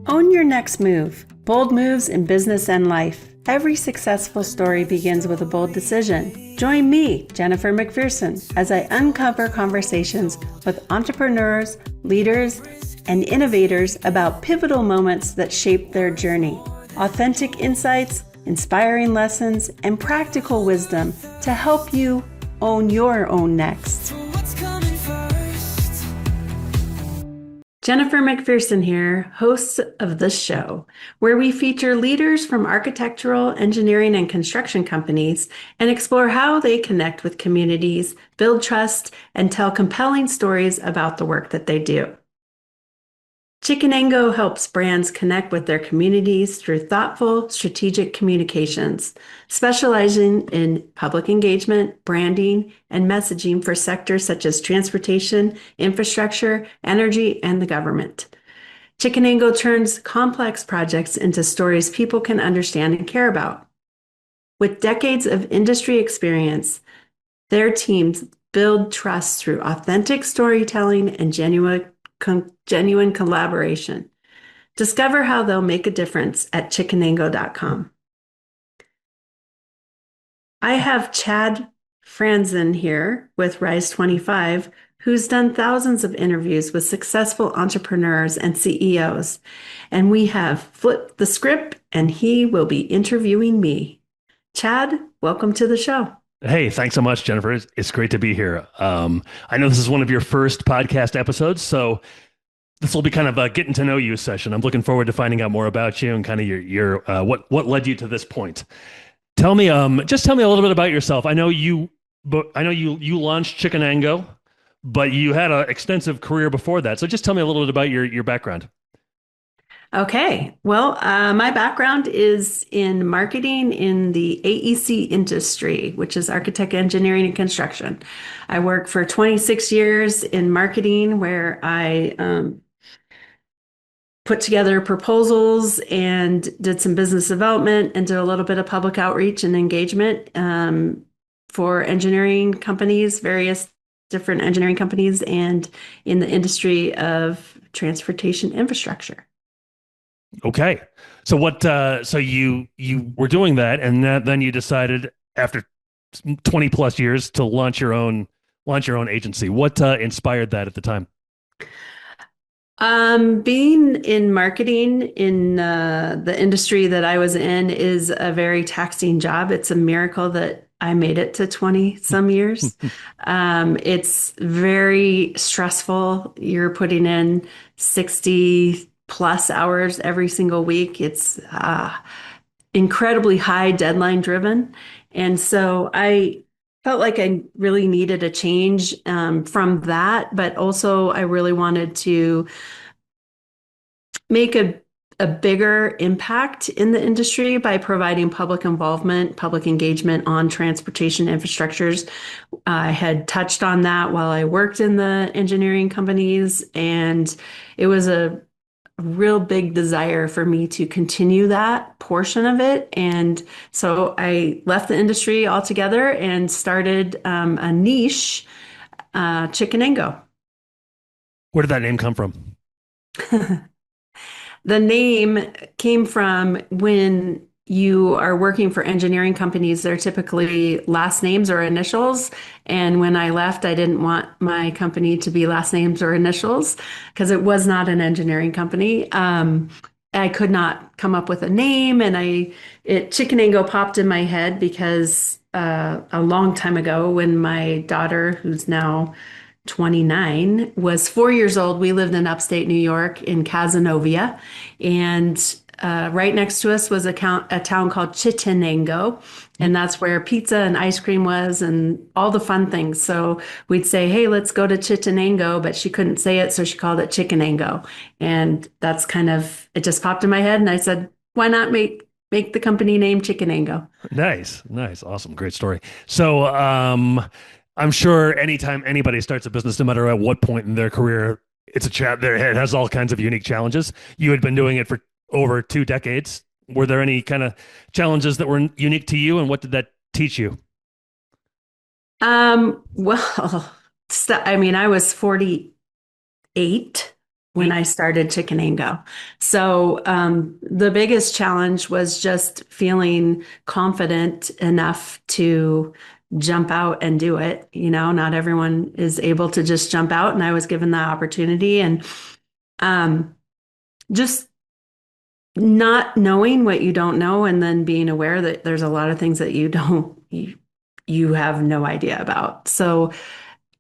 Own your next move. Bold moves in business and life. Every successful story begins with a bold decision. Join me, Jennifer McPherson, as I uncover conversations with entrepreneurs, leaders, and innovators about pivotal moments that shape their journey. Authentic insights, inspiring lessons, and practical wisdom to help you own your own next. Jennifer McPherson here, host of the show, where we feature leaders from architectural, engineering, and construction companies and explore how they connect with communities, build trust, and tell compelling stories about the work that they do. Chickenango helps brands connect with their communities through thoughtful, strategic communications, specializing in public engagement, branding, and messaging for sectors such as transportation, infrastructure, energy, and the government. Chickenango turns complex projects into stories people can understand and care about. With decades of industry experience, their teams build trust through authentic storytelling and genuine collaboration. Discover how they'll make a difference at chickenango.com. I have Chad Franzen here with Rise 25, who's done thousands of interviews with successful entrepreneurs and CEOs. And we have flipped the script, and he will be interviewing me. Chad, welcome to the show. Hey, thanks so much, Jennifer. It's great to be here. I know this is one of your first podcast episodes, so this will be kind of a getting to know you session. I'm looking forward to finding out more about you and kind of your what led you to this point. Tell me, just tell me a little bit about yourself. I know you launched Chickenango, but you had an extensive career before that. So just tell me a little bit about your background. Okay. Well, my background is in marketing in the AEC industry, which is architect, engineering, and construction. I worked for 26 years in marketing, where I put together proposals and did some business development and did a little bit of public outreach and engagement for engineering companies, various different engineering companies, and in the industry of transportation infrastructure. Okay. So so you were doing that, and then you decided after 20 plus years to launch your own agency. What inspired that at the time? Being in marketing in the industry that I was in is a very taxing job. It's a miracle that I made it to 20 some years. It's very stressful. You're putting in 60 plus hours every single week. It's incredibly high deadline driven. And so I felt like I really needed a change from that, but also I really wanted to make a bigger impact in the industry by providing public involvement, public engagement on transportation infrastructures. I had touched on that while I worked in the engineering companies, and it was a real big desire for me to continue that portion of it. And so I left the industry altogether and started a niche, Chickenango. Where did that name come from? The name came from when you are working for engineering companies, they're typically last names or initials. And when I left, I didn't want my company to be last names or initials because it was not an engineering company. I could not come up with a name, and Chickenango popped in my head because a long time ago, when my daughter, who's now 29, was 4 years old, we lived in upstate New York in Cazenovia, and right next to us was a town called Chickenango, and that's where pizza and ice cream was and all the fun things. So we'd say, hey, let's go to Chickenango, but she couldn't say it, so she called it Chickenango. And that's it just popped in my head, and I said, why not make the company name Chickenango? Nice. Awesome. Great story. So I'm sure anytime anybody starts a business, no matter at what point in their career, it's a chat there. It has all kinds of unique challenges. You had been doing it for over 2 decades. Were there any kind of challenges that were unique to you, and what did that teach you? Well, I was 48 when I started Chickenango. So the biggest challenge was just feeling confident enough to jump out and do it. You know, not everyone is able to just jump out, and I was given that opportunity. And um, just not knowing what you don't know, and then being aware that there's a lot of things that you have no idea about. So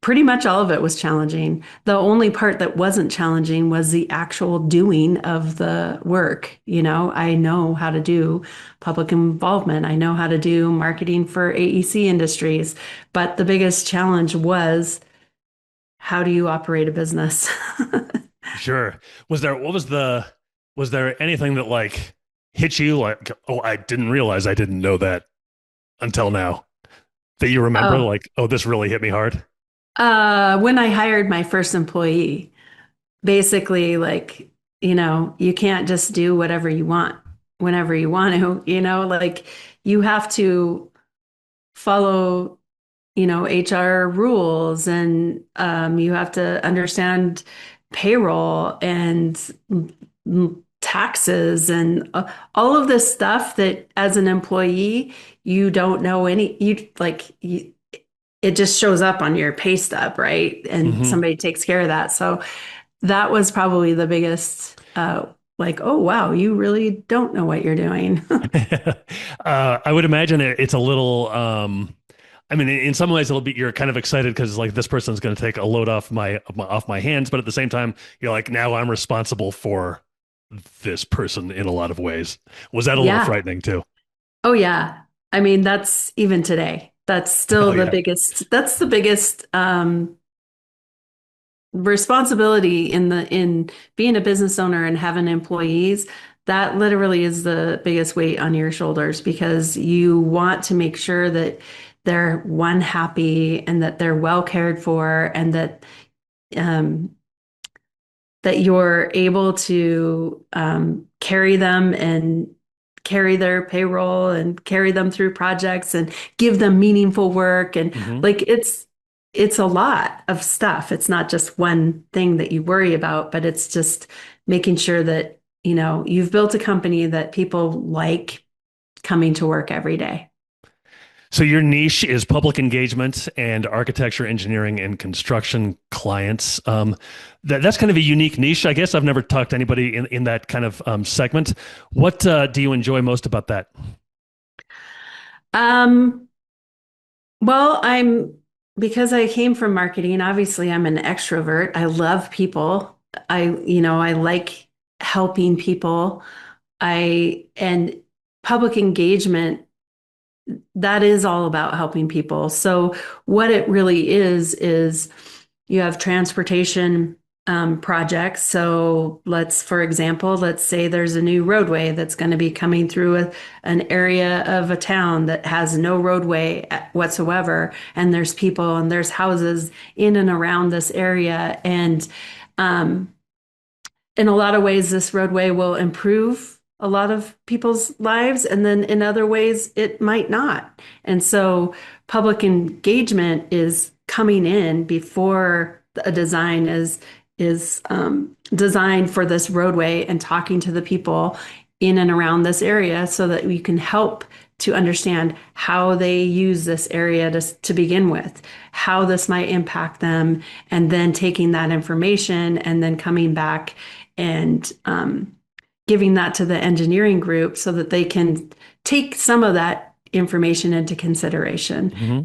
pretty much all of it was challenging. The only part that wasn't challenging was the actual doing of the work. You know, I know how to do public involvement. I know how to do marketing for AEC Industries, but the biggest challenge was how do you operate a business? Sure. Was there anything that like hit you like, oh, I didn't realize I didn't know that until now that you remember Oh, like, oh, this really hit me hard? when I hired my first employee, basically like, you know, you can't just do whatever you want whenever you want to, you know, like you have to follow, you know, HR rules, and you have to understand payroll and taxes and all of this stuff that as an employee you don't know any you like you, it just shows up on your pay stub, right? And Hmm. somebody takes care of that. So that was probably the biggest like, oh wow, you really don't know what you're doing. I would imagine it's a little. I mean, in some ways, it'll be you're kind of excited because like this person's going to take a load off my hands, but at the same time, you're like, now I'm responsible for this person in a lot of ways. Was that a little Yeah. frightening too? Oh yeah. I mean, that's even today. That's still Oh yeah. that's the biggest responsibility in being a business owner and having employees. That literally is the biggest weight on your shoulders because you want to make sure that they're one happy and that they're well cared for and um, that you're able to carry them and carry their payroll and carry them through projects and give them meaningful work and Hmm. like it's a lot of stuff. It's not just one thing that you worry about, but it's just making sure that you know you've built a company that people like coming to work every day. So your niche is public engagement and architecture, engineering, and construction clients. That's kind of a unique niche, I guess. I've never talked to anybody in that kind of segment. What do you enjoy most about that? Um, well, I'm because I came from marketing, obviously I'm an extrovert. I love people. You know, I like helping people. And public engagement, that is all about helping people. So what it really is you have transportation projects. So for example, let's say there's a new roadway that's going to be coming through an area of a town that has no roadway whatsoever, and there's people and there's houses in and around this area, and um, in a lot of ways, this roadway will improve a lot of people's lives, and then in other ways, it might not. And so, public engagement is coming in before a design is designed for this roadway and talking to the people in and around this area so that we can help to understand how they use this area to begin with, how this might impact them, and then taking that information and then coming back and giving that to the engineering group so that they can take some of that information into consideration. Hmm.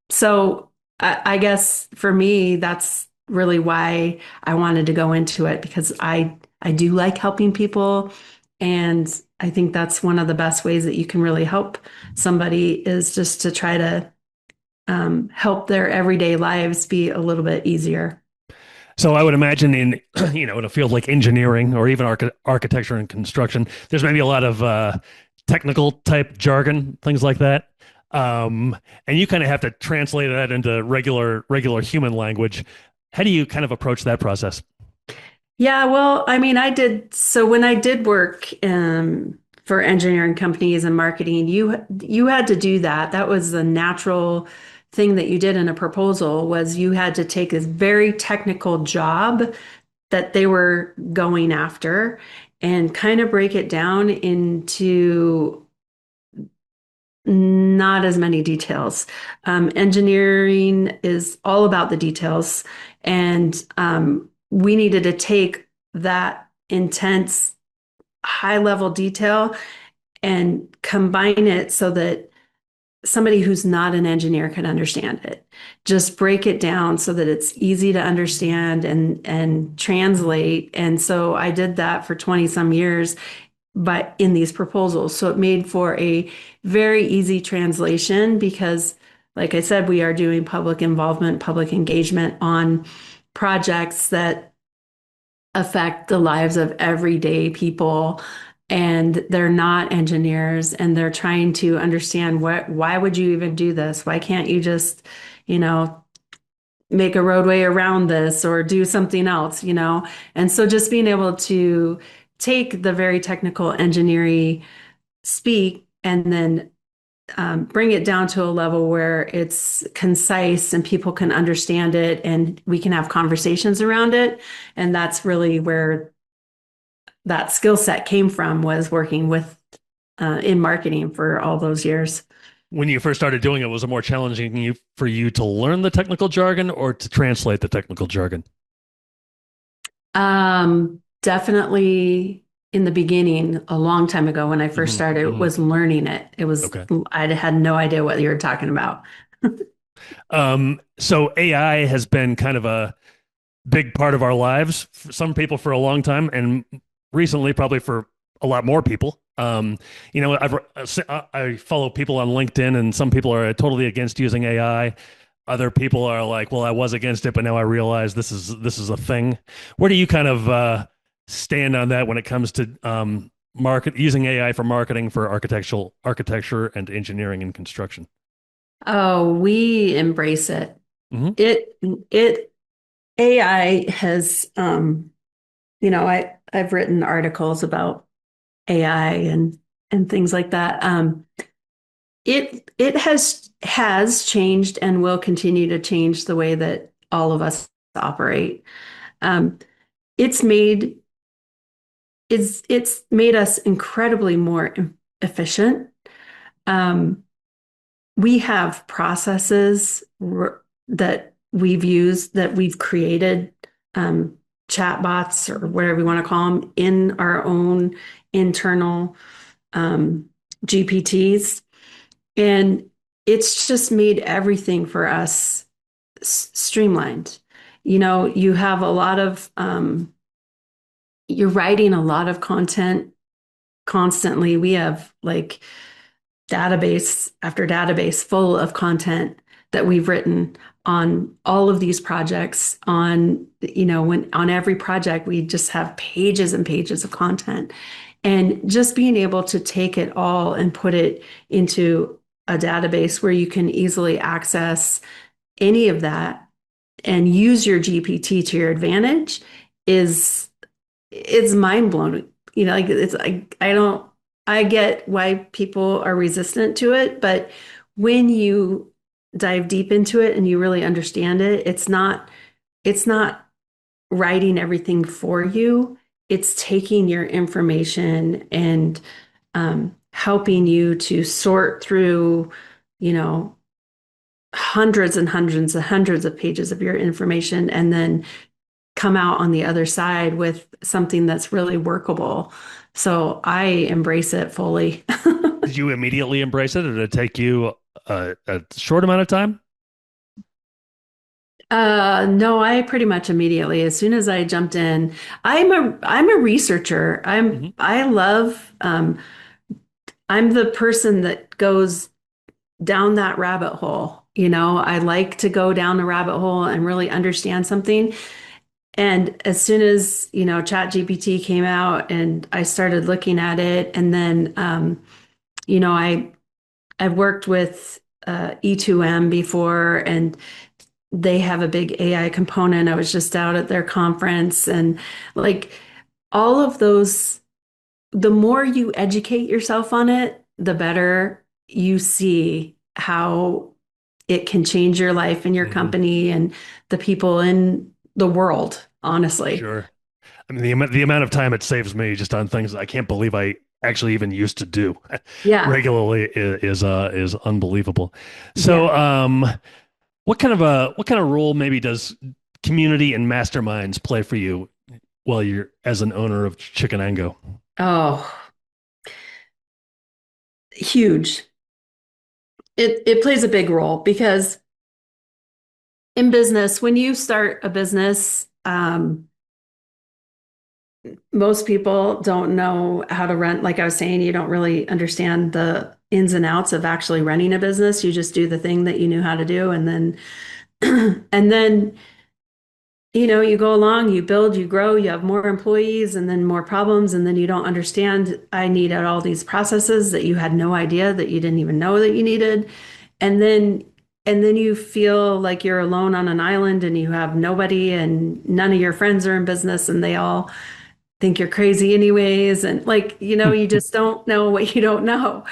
So I guess for me, that's really why I wanted to go into it because I do like helping people, and I think that's one of the best ways that you can really help somebody is just to try to help their everyday lives be a little bit easier. So I would imagine in in a field like engineering or even architecture and construction, there's maybe a lot of technical type jargon, things like that. And you kind of have to translate that into regular human language. How do you kind of approach that process? Yeah, well, I mean, so when I did work for engineering companies and marketing, you had to do that. That was the natural thing that you did in a proposal was you had to take this very technical job that they were going after and kind of break it down into not as many details. Engineering is all about the details, and we needed to take that intense, high level detail and combine it so that somebody who's not an engineer could understand it. Just break it down so that it's easy to understand and translate. And so I did that for 20 some years, but in these proposals. So it made for a very easy translation because, like I said, we are doing public involvement, public engagement on projects that affect the lives of everyday people, and they're not engineers, and they're trying to understand why would you even do this? Why can't you just, you know, make a roadway around this or do something else, you know? And so just being able to take the very technical engineering speak and then bring it down to a level where it's concise and people can understand it and we can have conversations around it. And that's really where that skill set came from, was working with in marketing for all those years. When you first started doing it, was it more challenging for you to learn the technical jargon or to translate the technical jargon? Definitely in the beginning, a long time ago when I first Hmm. started, Hmm. was learning it. It was, Okay. I had no idea what you were talking about. So AI has been kind of a big part of our lives for some people for a long time, and recently probably for a lot more people. I follow people on LinkedIn, and some people are totally against using AI. Other people are like, "Well, I was against it, but now I realize this is a thing." Where do you kind of stand on that when it comes to market using AI for marketing for architecture and engineering and construction? Oh, we embrace it. Hmm. It, it, AI has, I've written articles about AI and things like that. It has changed and will continue to change the way that all of us operate. Um, it's made it's made us incredibly more efficient. Um, we have processes that we've used, that we've created, um, chatbots or whatever you want to call them, in our own internal um, GPTs. And it's just made everything for us streamlined. You know, you have a lot of, you're writing a lot of content constantly. We have like database after database full of content that we've written on all of these projects. On, when on every project we just have pages and pages of content, and just being able to take it all and put it into a database where you can easily access any of that and use your GPT to your advantage is it's mind blowing. Like, I don't, I get why people are resistant to it, but when you dive deep into it and you really understand it, it's not writing everything for you. It's taking your information and helping you to sort through, you know, hundreds and hundreds and hundreds of pages of your information, and then come out on the other side with something that's really workable. So I embrace it fully. Did you immediately embrace it, or did it take you a short amount of time? No, I pretty much immediately, as soon as I jumped in, I'm a researcher. Hmm. I love I'm the person that goes down that rabbit hole. I like to go down the rabbit hole and really understand something. And as soon as, Chat GPT came out and I started looking at it, and then, you know, I, I've worked with E2M before, and they have a big AI component. I was just out at their conference, and like all of those, the more you educate yourself on it, the better you see how it can change your life and your Hmm. company and the people in the world, honestly. Sure. I mean, the amount of time it saves me just on things I can't believe I actually even used to do Yeah. regularly is unbelievable. So, Yeah. what kind of role maybe does community and masterminds play for you while you're as an owner of Chickenango? Oh, huge. It plays a big role because in business, when you start a business, most people don't know how to run. Like I was saying, you don't really understand the ins and outs of actually running a business. You just do the thing that you knew how to do, and then and then you go along, you build, you grow, you have more employees and then more problems, and then you don't understand I needed all these processes that you had no idea that you didn't even know that you needed. And then you feel like you're alone on an island and you have nobody and none of your friends are in business and they all think you're crazy anyways. And you just don't know what you don't know.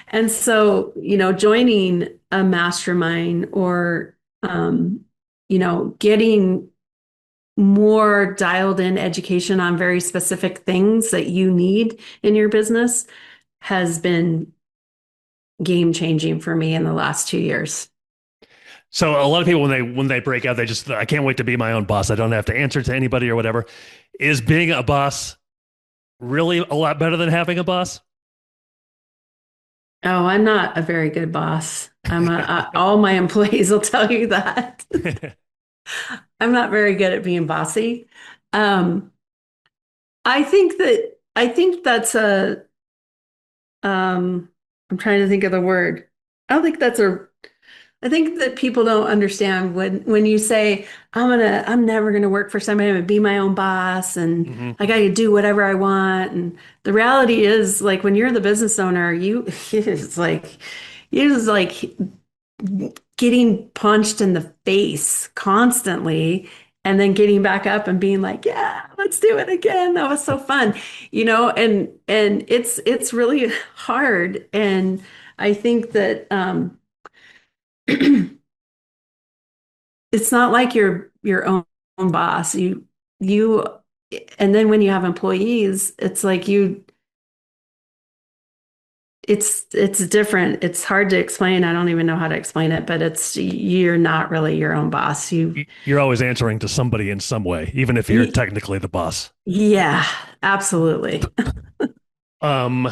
And so, joining a mastermind or getting more dialed in education on very specific things that you need in your business has been game changing for me in the last 2 years. So a lot of people when they break out, they just I can't wait to be my own boss. I don't have to answer to anybody or whatever. Is being a boss really a lot better than having a boss? Oh, I'm not a very good boss. All my employees will tell you that. I'm not very good at being bossy. Um, I think that's I'm trying to think of the word. I don't think that's a I think that people don't understand when you say I'm never gonna work for somebody, I'm gonna be my own boss and Hmm. I gotta do whatever I want. And the reality is like when you're the business owner, it's like getting punched in the face constantly and then getting back up and being like, yeah, let's do it again. That was so fun. And it's really hard. And I think that it's not like you're your own boss. You and then when you have employees, it's like it's different. It's hard to explain. I don't even know how to explain it, but it's you're not really your own boss. You're always answering to somebody in some way, even if you're technically the boss. Yeah, absolutely. Um,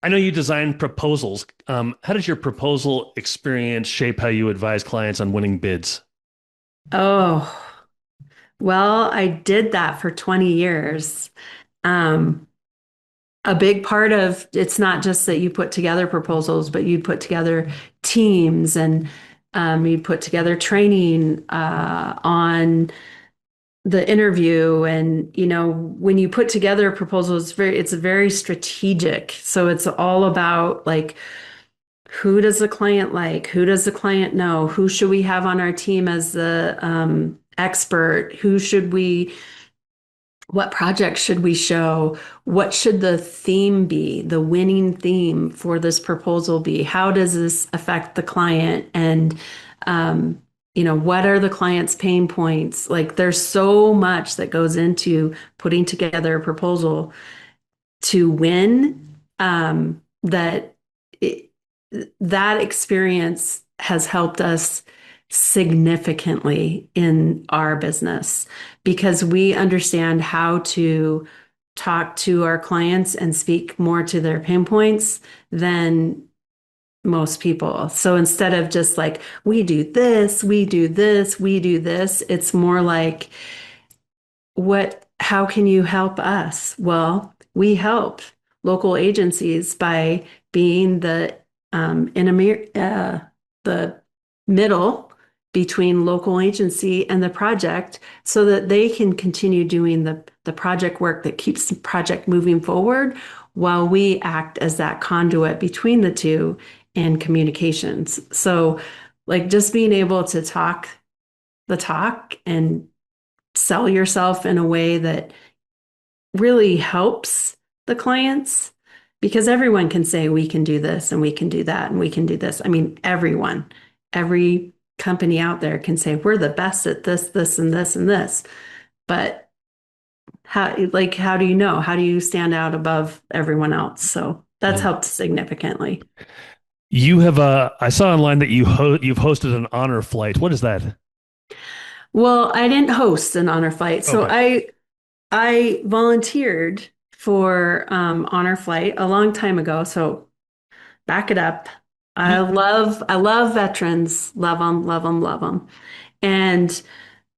I know you design proposals. How does your proposal experience shape how you advise clients on winning bids? Oh, well, I did that for 20 years. Um, a big part of it's not just that you put together proposals, but you put together teams and you put together training on the interview. And when you put together a proposal, it's very strategic. So it's all about like who does the client like? Who does the client know? Who should we have on our team as the expert? What project should we show? What should the theme be, the winning theme for this proposal be? How does this affect the client? And, what are the client's pain points? Like, there's so much that goes into putting together a proposal to win that it, that experience has helped us significantly in our business because we understand how to talk to our clients and speak more to their pain points than most people. So instead of just like, we do this, we do this, we do this, it's more like, how can you help us? Well, we help local agencies by being the middle between local agency and the project so that they can continue doing the project work that keeps the project moving forward while we act as that conduit between the two and communications. So like just being able to talk the talk and sell yourself in a way that really helps the clients because everyone can say we can do this and we can do that and we can do this. I mean, every company out there can say we're the best at this, this, and this, and this. But how do you know? How do you stand out above everyone else? So that's Mm. helped significantly. You have I saw online that you've hosted an honor flight. What is that? Well, I didn't host an honor flight, so Okay. I volunteered for honor flight a long time ago. So back it up. Mm, I love veterans. Love them, love them, love them. And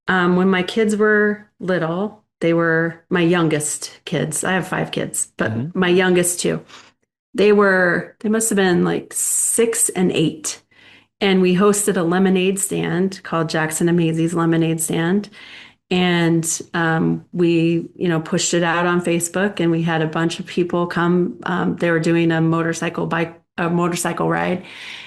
when my kids were little, they were my youngest kids. I have five kids, mhm, but my youngest two. They must have been like 6 and 8. And we hosted a lemonade stand called Jackson and Maisie's Lemonade Stand. And we, pushed it out on Facebook, and we had a bunch of people come. They were doing a motorcycle ride,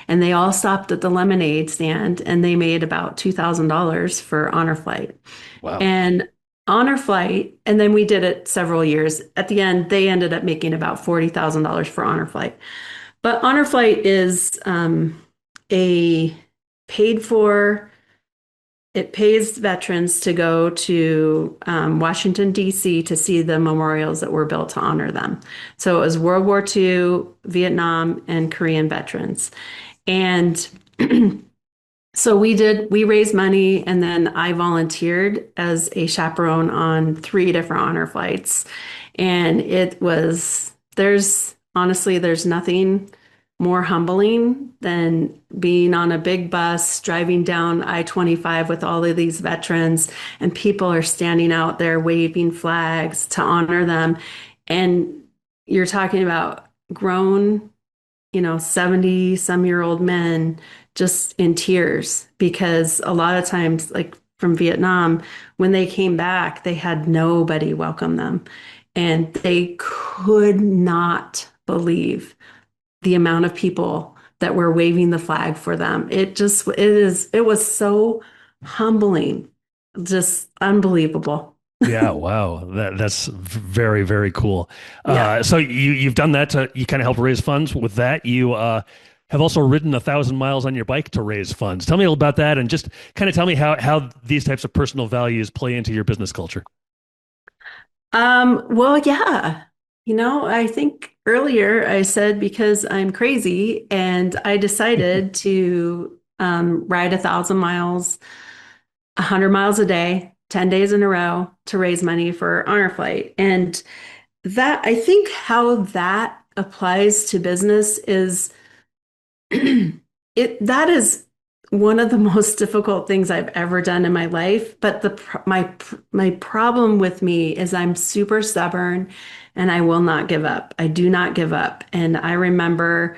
and they all stopped at the lemonade stand, and they made about $2,000 for Honor Flight. Wow. And Honor Flight, and then we did it several years. At the end, they ended up making about $40,000 for Honor Flight. But Honor Flight is a paid for it pays veterans to go to Washington, D.C. to see the memorials that were built to honor them. So it was World War II, Vietnam, and Korean veterans. And so we raised money, and then I volunteered as a chaperone on 3 different honor flights. And there's nothing more humbling than being on a big bus driving down I-25 with all of these veterans, and people are standing out there waving flags to honor them. And you're talking about grown, 70 some year old men just in tears, because a lot of times, like from Vietnam, when they came back, they had nobody welcome them. And they could not believe the amount of people that were waving the flag for them. It was so humbling, just unbelievable. Yeah, wow. That's very, very cool. Yeah. So you've done that you kind of help raise funds with that. You have also ridden 1,000 miles on your bike to raise funds. Tell me a little about that, and just kind of tell me how these types of personal values play into your business culture. Well, yeah. I think earlier I said because I'm crazy, and I decided to ride 1,000 miles, 100 miles a day, 10 days in a row to raise money for Honor Flight. And that I think how that applies to business is that is one of the most difficult things I've ever done in my life. But my problem with me is I'm super stubborn, and I will not give up. I do not give up. And I remember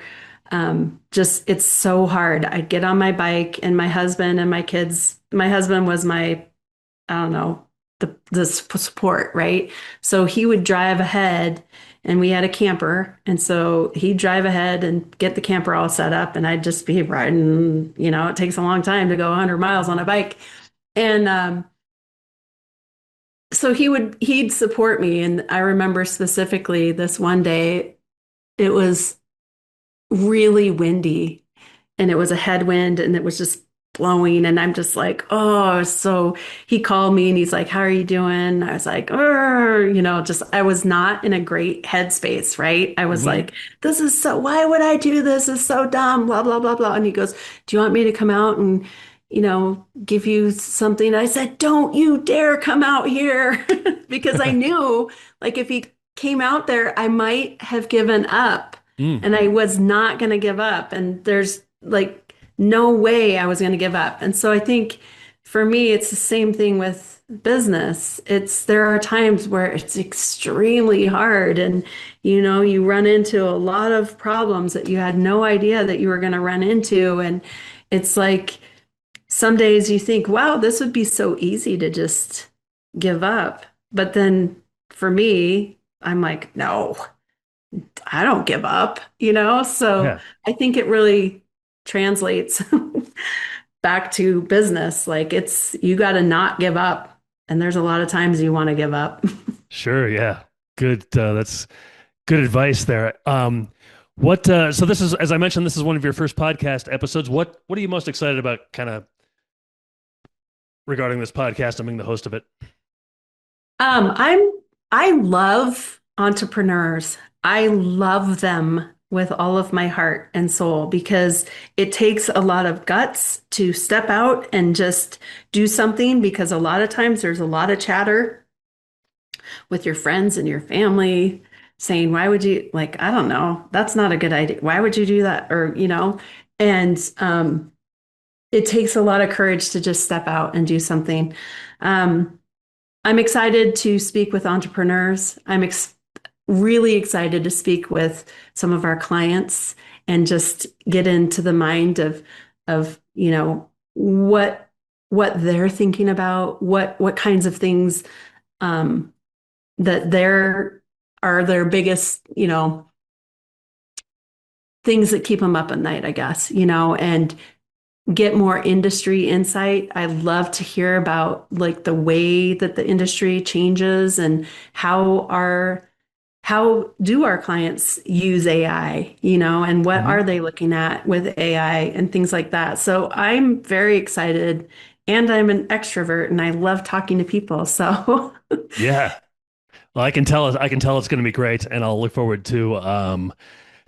just it's so hard. I'd get on my bike, and my husband and my kids. My husband was my, I don't know, the support, right? So he would drive ahead, and we had a camper, and so he'd drive ahead and get the camper all set up, and I'd just be riding. It takes a long time to go 100 miles on a bike, and so he'd support me. And I remember specifically this one day, it was really windy, and it was a headwind, and it was just blowing, and I'm just like, oh. So he called me, and he's like, how are you doing? I was like, just I was not in a great headspace, right? I was Hmm. like, why would I do this? It's so dumb, blah blah blah blah. And he goes, do you want me to come out and give you something? I said, don't you dare come out here. Because I knew, like, if he came out there, I might have given up, Mm. and I was not going to give up. And there's like no way I was going to give up. And so I think for me, it's the same thing with business. There are times where it's extremely hard, and you run into a lot of problems that you had no idea that you were going to run into. And it's like some days you think, wow, this would be so easy to just give up. But then for me, I'm like, no, I don't give up, So Yeah. I think it really translates back to business. Like you got to not give up. And there's a lot of times you want to give up. Sure. Yeah. Good. That's good advice there. What? So this is, as I mentioned, this is one of your first podcast episodes. What are you most excited about, kind of regarding this podcast? I'm being the host of it. I'm I love entrepreneurs. I love them with all of my heart and soul because it takes a lot of guts to step out and just do something because a lot of times there's a lot of chatter with your friends and your family saying, why would you, like, I don't know, that's not a good idea. Why would you do that? Or, and it takes a lot of courage to just step out and do something. Um, I'm excited to speak with entrepreneurs. Really excited to speak with some of our clients and just get into the mind of what they're thinking about, what kinds of things that are their biggest, things that keep them up at night, I guess, and get more industry insight. I love to hear about like the way that the industry changes and how do our clients use AI, and what Mhm. are they looking at with AI and things like that. So I'm very excited and I'm an extrovert and I love talking to people. So Yeah. Well, I can tell it's going to be great, and I'll look forward to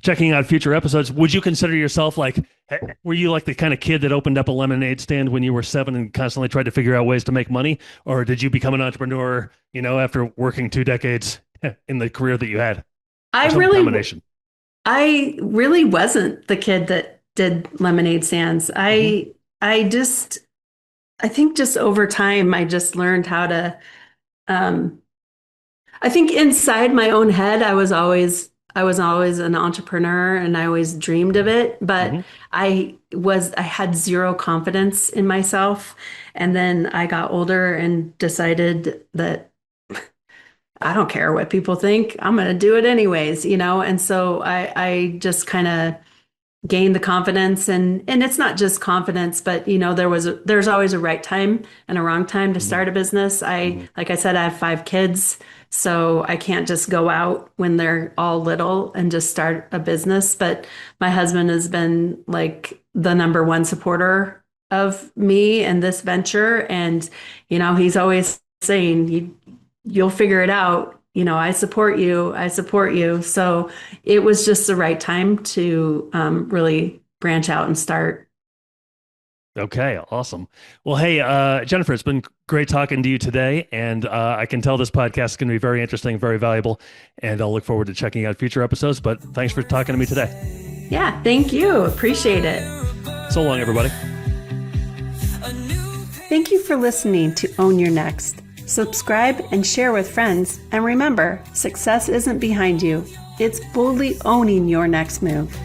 checking out future episodes. Would you consider yourself like, were you like the kind of kid that opened up a lemonade stand when you were 7 and constantly tried to figure out ways to make money? Or did you become an entrepreneur, after working 2 decades in the career that you had, or I some really combination? I really wasn't the kid that did lemonade stands. Hmm. I think just over time I just learned how to um I think inside my own head I was always an entrepreneur and I always dreamed of it, but Hmm. I had zero confidence in myself. And then I got older and decided that I don't care what people think. I'm going to do it anyways. And so I just kind of gain the confidence and it's not just confidence but there's always a right time and a wrong time to Hmm. start a business. I Hmm. like I said, I have 5 kids, so I can't just go out when they're all little and just start a business. But my husband has been like the number one supporter of me and this venture, and he's always saying you'll figure it out. I support you. So it was just the right time to really branch out and start. Okay, awesome. Well, hey, Jennifer, it's been great talking to you today, and I can tell this podcast is going to be very interesting, very valuable, and I'll look forward to checking out future episodes. But thanks for talking to me today. Yeah, thank you. Appreciate it. So long, everybody. Thank you for listening to Own Your Next. Subscribe and share with friends. And remember, success isn't behind you, it's boldly owning your next move.